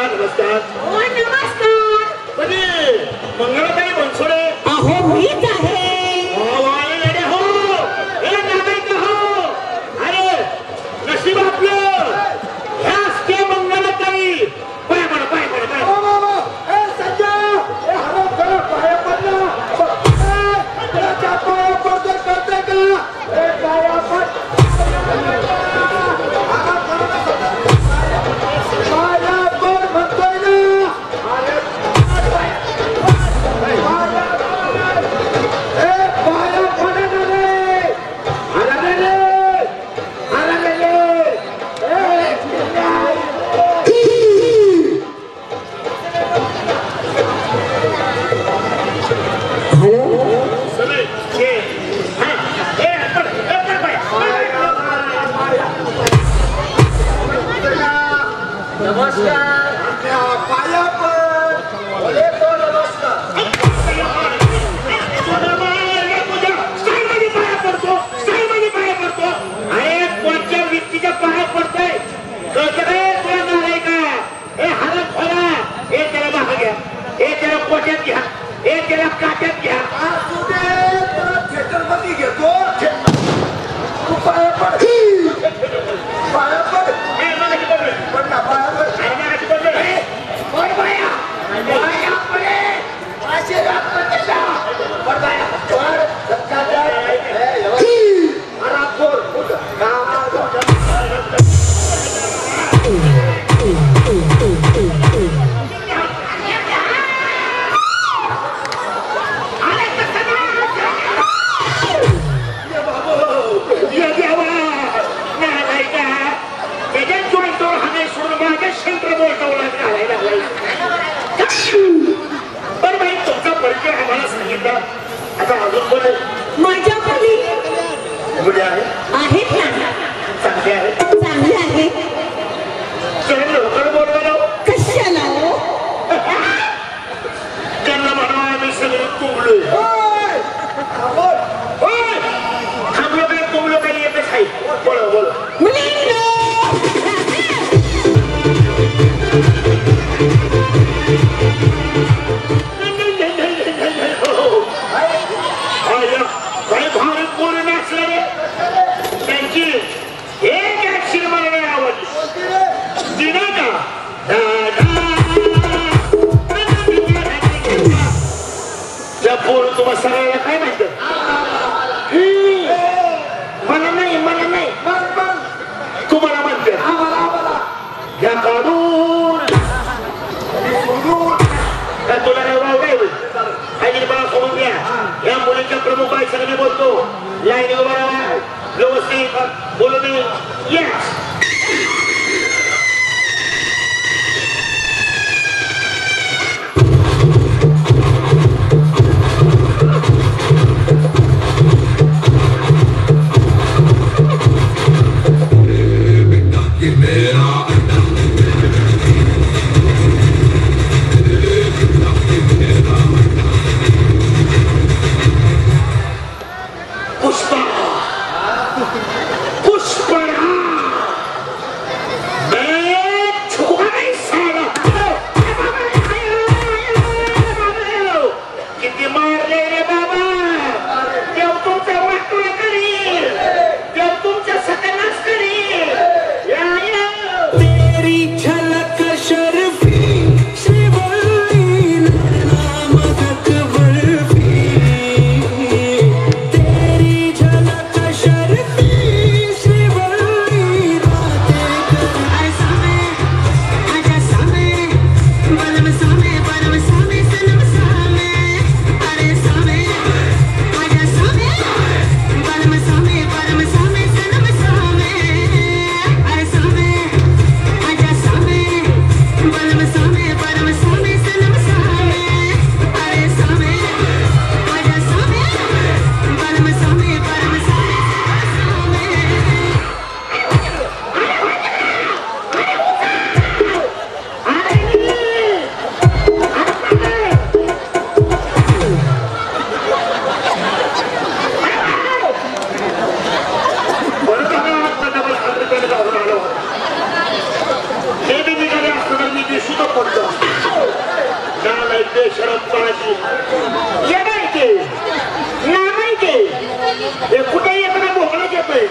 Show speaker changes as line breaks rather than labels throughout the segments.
नमस्कार नमस्कार.
ओ नमस्कार.
म्हणजे मंगळताई बनसोडे.
अहो मीच आहे.
नशीब आपलं ह्याच ते मंगळताई. पाय पड पाय पड पाय. पुष्पा बाजी येणार ते नाही ते हे कुठे येताना भोंगळा येतोय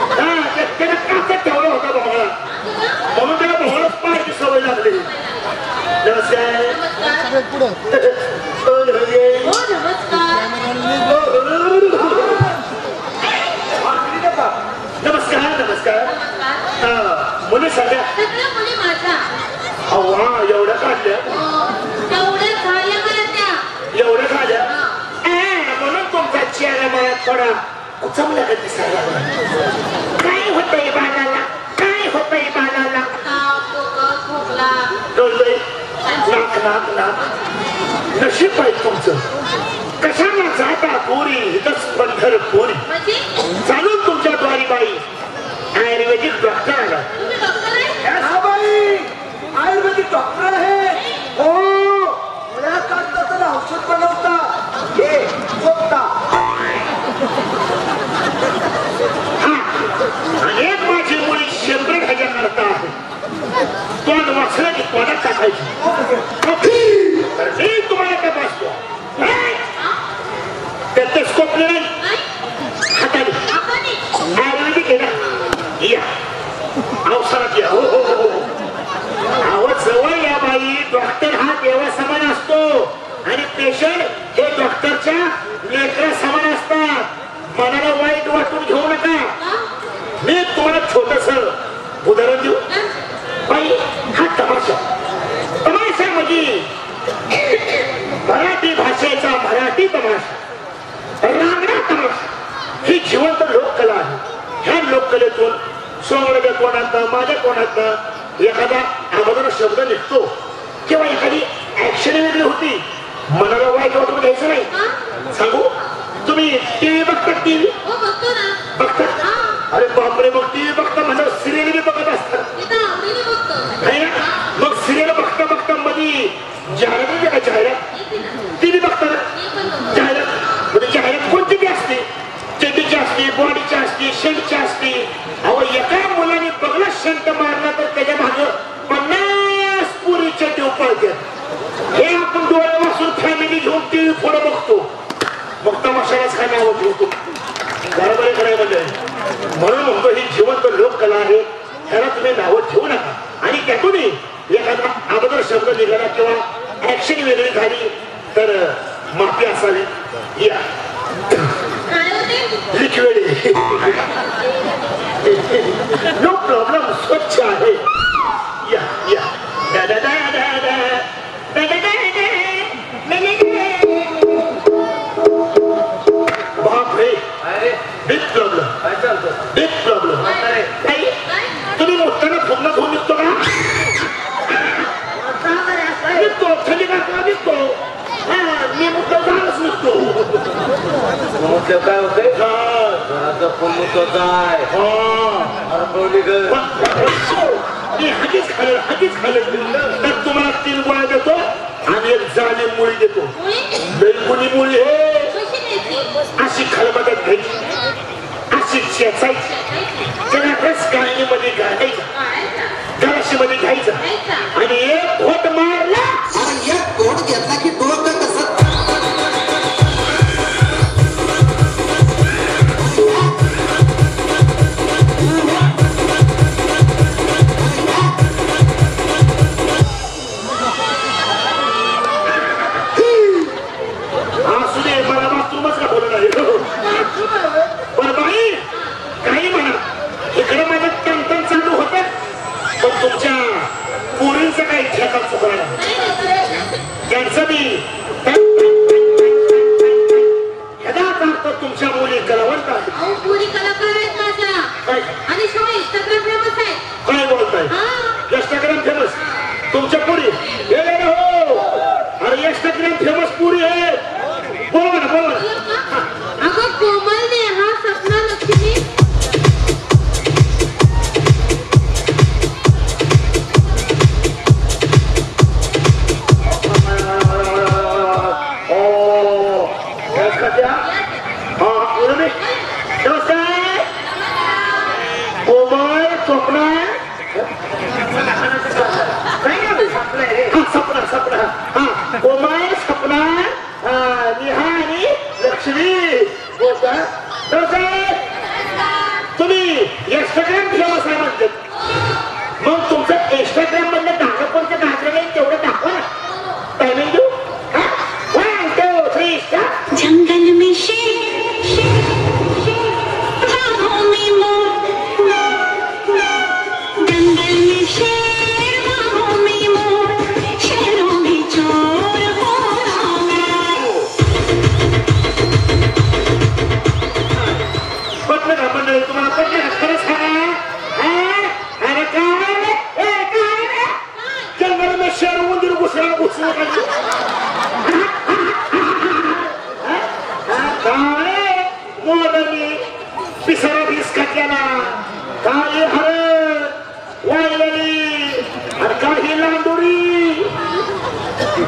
हा त्याला काचत ठेवला होता भोंगळा म्हणून त्याला भोंगळाच पाहायची सवय लागली नमस्कार नमस्कार नमस्कार मुली सगळ्या हवा एवढ्या काढल्या एवढ्या झाल्या म्हणून तुमचा चेहरा मला थोडा उचमला का दिसायला काय होतंय बाळाला काय होतंय बाळाला नाक नाक नाक नशीब पाहिजे तुमचं कशाला जाता पोरी इथंच पंढर पोरी चालून तुमच्या द्वारी बाई आयुर्वेदिक डॉक्टर आला
आयुर्वेदिक डॉक्टर आहे हो मला काढता औषध बनवता हे स्वतः
अनेक माझी मुली 100,000 करता आहे तोंड वाचलं की तोंडात टाकायची तर मी तुम्हाला तपासतो त्यात स्कोप नाही हाताने आयुर्वेदिक आहे ना या अवसरात या हो हो हो आवाज जवळ या बाई डॉक्टर हा देवा समान असतो आणि पेशंट हे डॉक्टरच्या लेकरा समान असतात मनाला वाईट वाटून घेऊ नका मी तुम्हाला छोटस उदाहरण देऊ बाई हा तमाशा तमाशा म्हणजे मराठी भाषेचा मराठी तमाशा रांगडा तमाशा ही जिवंत लोककला आहे ह्या लोककलेतून सोंगड्या कोणात माझ्या कोणात एखादा अगोदर शब्द निघतो किंवा एखादी ऍक्शन वेगळी होती मनाला वाईट वाटून घ्यायचं नाही सांगू तुम्ही टीव्ही बघतात टीव्ही बघतात अरे बापरे मग टीव्ही बघता म्हणजे सिरियल बी बघत असतात मग सिरियल बघता बघता मध्ये जाहिरात का जाहिरात टीव्ही बघतात जाहिरात म्हणजे जाहिरात कोणती बी असते चेटीची असते बॉडीची असते शर्टची असते अहो एका मुलाने बघला शंट मारला तर त्याच्या मागे 50 पुरीच्या टीव्ही पळतात हे आपण डोळे वाचून फॅमिली घेऊन टीव्ही पुढे बघतो मग तमाशालाच काय नाव ठेवतो बरोबर आहे म्हणजे म्हणून म्हणतो ही जिवंत लोककला आहे त्याला तुम्ही नावं ठेवू नका आणि त्यातूनही एखादा अगोदर शब्द निघाला किंवा ऍक्शन वेगळी झाली तर माफी असावी या लिक्विड नो प्रॉब्लेम स्वच्छ आहे या या दा दा दा दा दा दा दा बापरे बिग प्रॉब्लेम तुम्ही मोठ्याने पूर्ण धुवून निघतो का निघतो थंडी का निघतो मी मुद्दा झालंच निघतो
काय होते काय
हातीच खाल्लं तर तुम्हाला 3 गोळ्या देतो आणि एक जाणे मुळी देतो बेलकुणी मुळी हे अशी खलबत्यात घ्यायची अशी चेचायची त्याला रस गाळणीमध्ये घालायचा गलाशीमध्ये घ्यायचा आणि एक घोट मारला
आणि एक घोट घेतला की 2 तर तसं
त्यांचं बी तुमच्या मुली कलावंत काय बोलताय इंस्टाग्राम फेमस तुमच्या पुरी हो अरे इंस्टाग्राम फेमस पुरी आहे बोला ना बोला सपना तुम्ही इंस्टाग्राम फेमस आहे म्हणतात मग तुमचं इंस्टाग्राम मधलं गाणं कोणतं गाजलं नाही तेवढं दाखवा ना टायमिंग देऊ 1 2 3 स्टार्ट
जंगल में शेर बाहों में मोर जंगल में शेर बाहों में मोर शेरों में चोर हो
पटलं का मंडळी तुम्हाला पटलं का खरं सांगा अरे काय जंगल में शेर उंदीर घुसला घुसला काय मोदनी पिसरा वीस खात्याला काय हरण वाळलेली आणि काही लांडोरी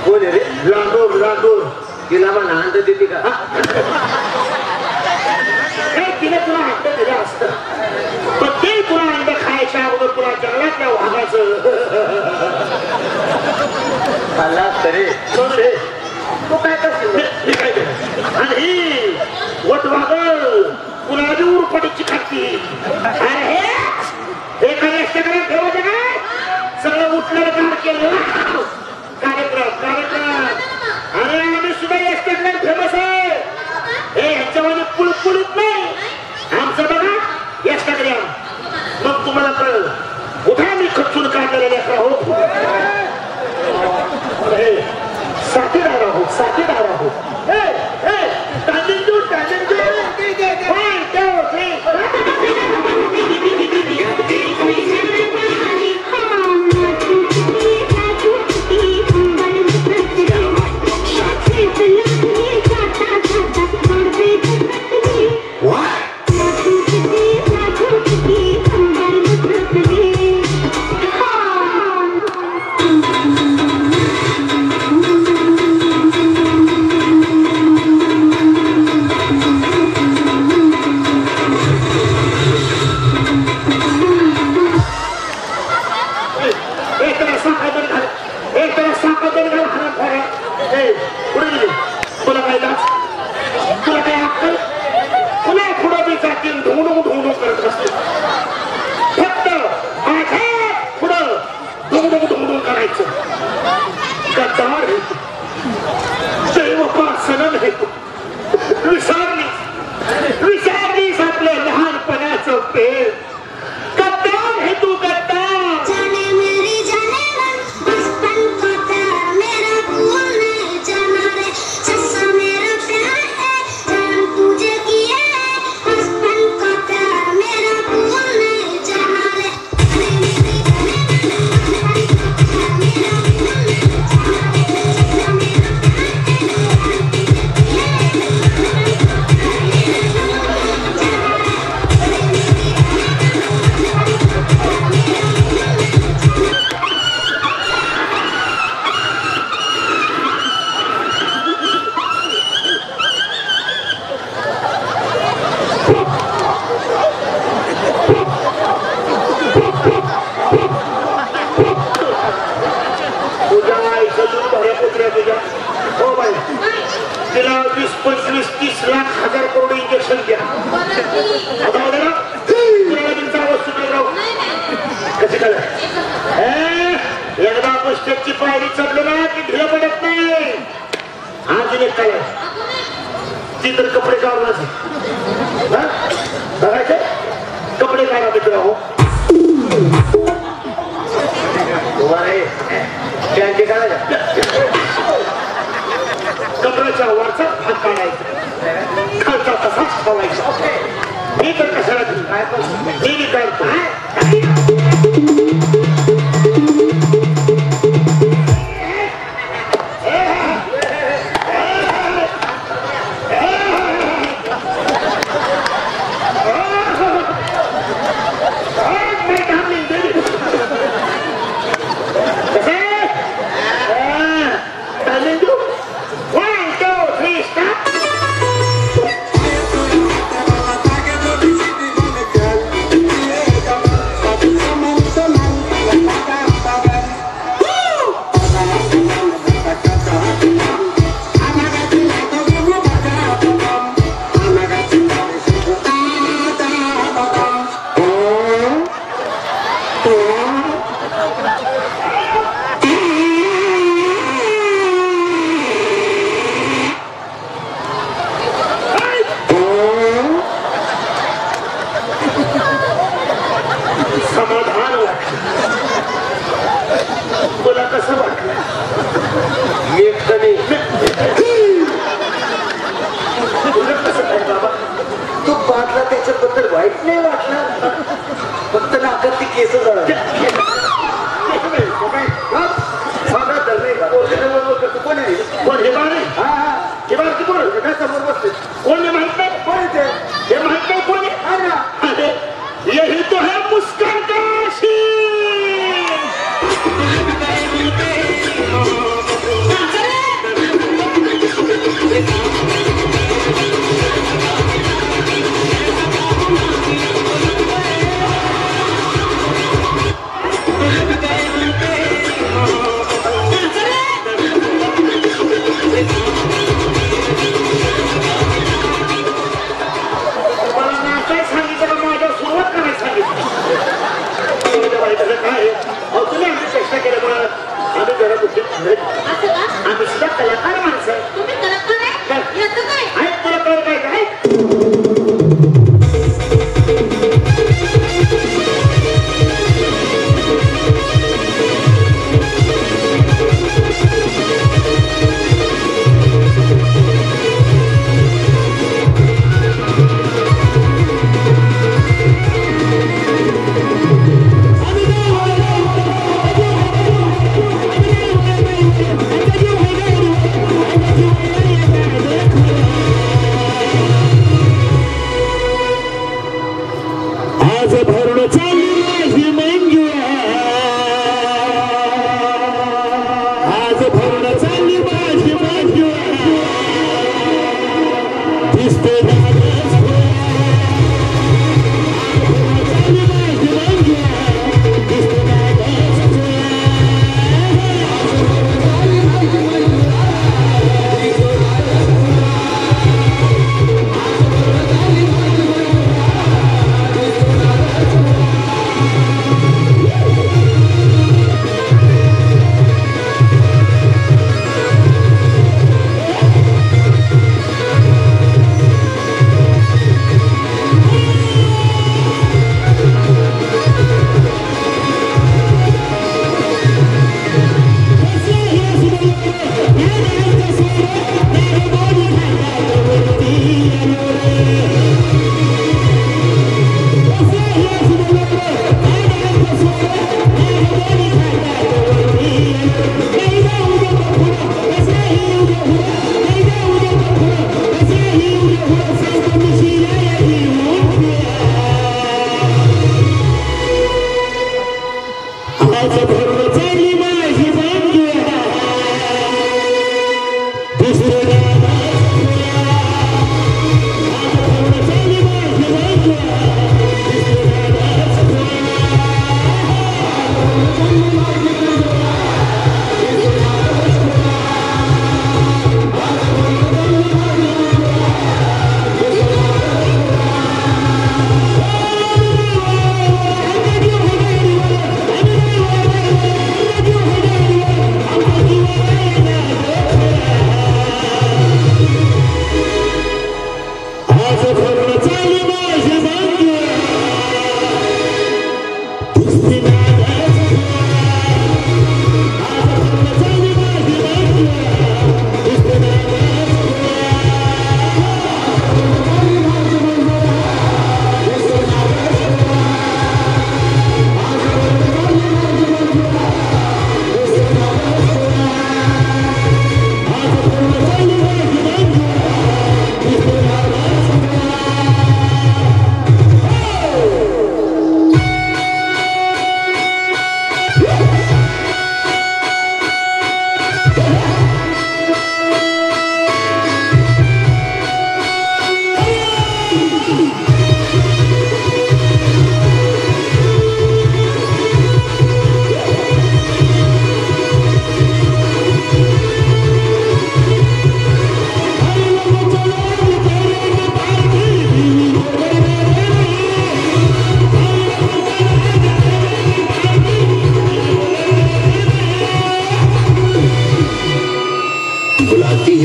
कोण आहे रे
लांडोर लांडोर
तिला म्हणा अंड देते का
तिने तुला अंड दिलं असतं पण ते तुला अंड खायच्या अगोदर तुला जंगलातल्या वाघाचं
खाल्ला तरी
रे तू काय करशील मी काय केलं आणि ही वटवाग कुणाची उरपटीची खाती अरे हे काही इंस्टाग्राम ठेवायचं काय सगळं उठलेलं काम केलं कार्यक्रम अरे आम्ही सुद्धा इंस्टाग्राम फेमस आहे हे ह्याच्यामध्ये पुळपुळीत नाही आमचं बघा इंस्टाग्राम मग तुम्हाला कळलं उठा मी खचून काढलेले लेकरा हो साथीदार आहोत साथीदार आहोत विसरलीस आपल्या लहानपणाचं पेर गद्दार है तू गद्दार
जाने मेरी जाने मन बचपन का प्यार मेरा भूल नहीं जाना रे सच्चा मेरा प्यार है जान तुझे किया है बचपन का प्यार मेरा भूल नहीं जाना रे मेरी जाने
तिला 20, 25, 30 लाख 1000 करोड इंजेक्शन द्या आता ना तुमचा वस्तू नाही राहू कशी कळ एकदा आपण स्टेपची पायरी चढलो ना की ढिलं पडत नाही आज एक काय ती तर कपडे काढूनच बघायचे कपडे काढा मित्र हो
त्यांचे काढायचं
कपड्याच्या वरचा भाग काढायचा खालचा तसाच ठेवायचा मी तर कशाला मी काढतो समाधान वाटलं. तुला कसं वाटलं?
एक तर नाही.
तुला कसं काय बाबा?
तू बातला त्याच्याबद्दल वाईट नाही वाटलं, फक्त नाकात ती केस झालं. कोण आहे?
कोण हे बारे?
हा हा
हे बारे कोण?
काय समोर बसते?
कोण हे माहित नाही?
कोण आहे ते?
हे माहित नाही कोण आहे?
हा ना.
अरे यही तो है मुस्कान का आम्ही सुद्धा कलाकार माणसं आहे.
तुम्ही कलाकार आहे? येतं काय?
तुला कळत काय?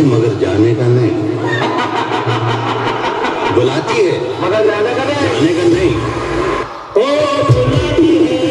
है मगर जाने का नहीं, बुलाती है
मगर जाने का नहीं,
जाने का नहीं।
ओ बुलाती है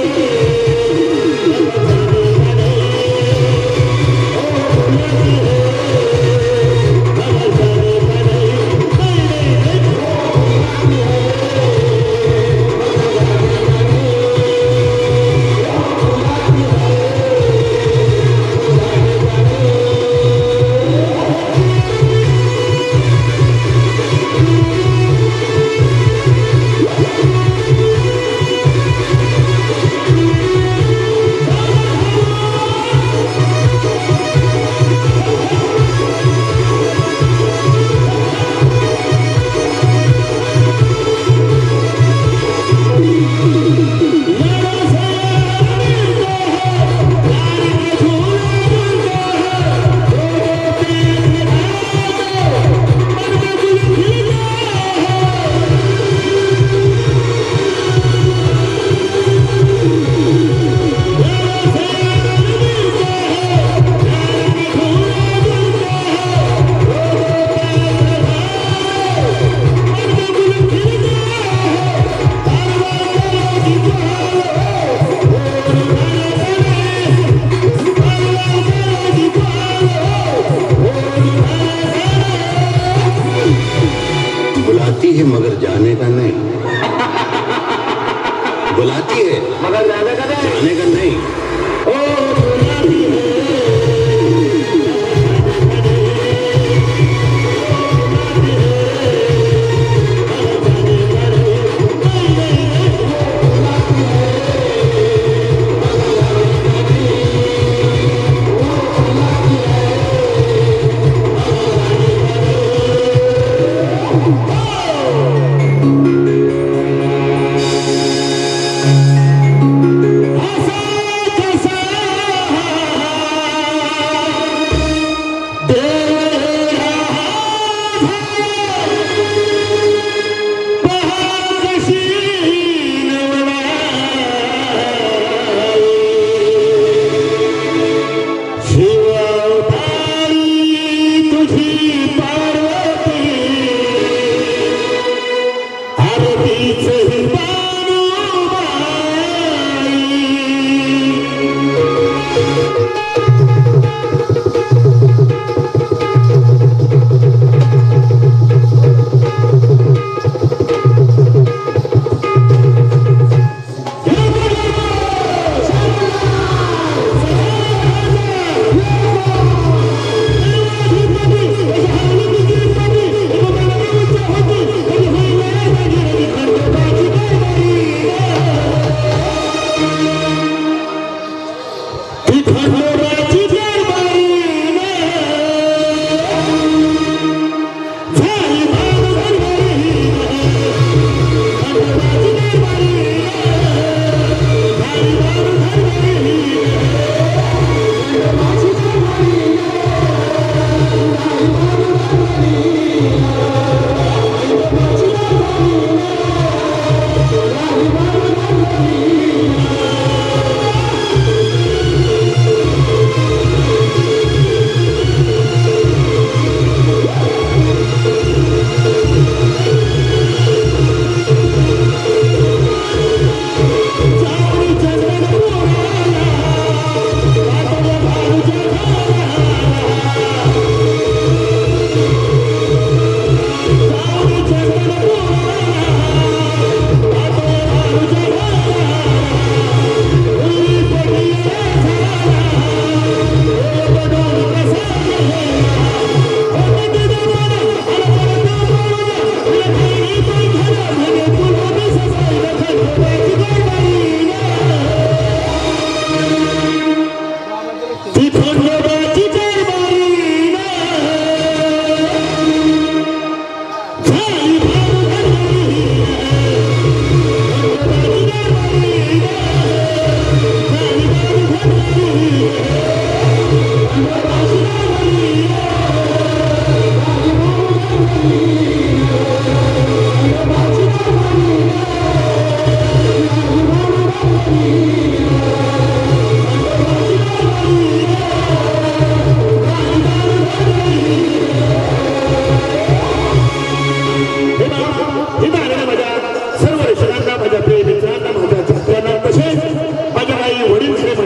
बुलाती है मगर जाने का नहीं, बुलाती है
मगर जाने का नहीं,
जाने का नहीं।
ओ बुलाती है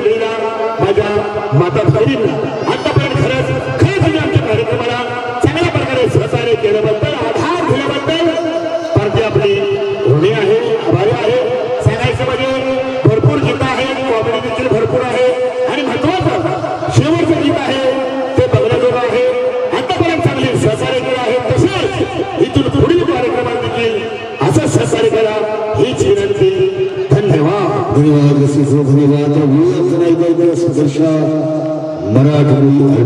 मंडळीला, माझ्या माता भगिनींना आतापर्यंत खरंच तुम्ही आमच्या कार्यक्रमाला चांगल्या प्रकारे सहकार्य केल्याबद्दल, आधार दिल्याबद्दल पार्टी आपली ऋणी आहे, आभारी आहे. सांगायचं म्हणजे भरपूर गीतं आहेत, कॉमेडी देखील भरपूर आहे आणि महत्वाचं शेवटचं गीत आहे ते बघण्याजोगं आहे. आतापर्यंत चांगली सहकार्य केलं आहे, तसेच इथून पुढील कार्यक्रमात देखील असं सहकार्य करा हीच विनंती. धन्यवाद.
धन्यवाद. धन्यवाद. मराठी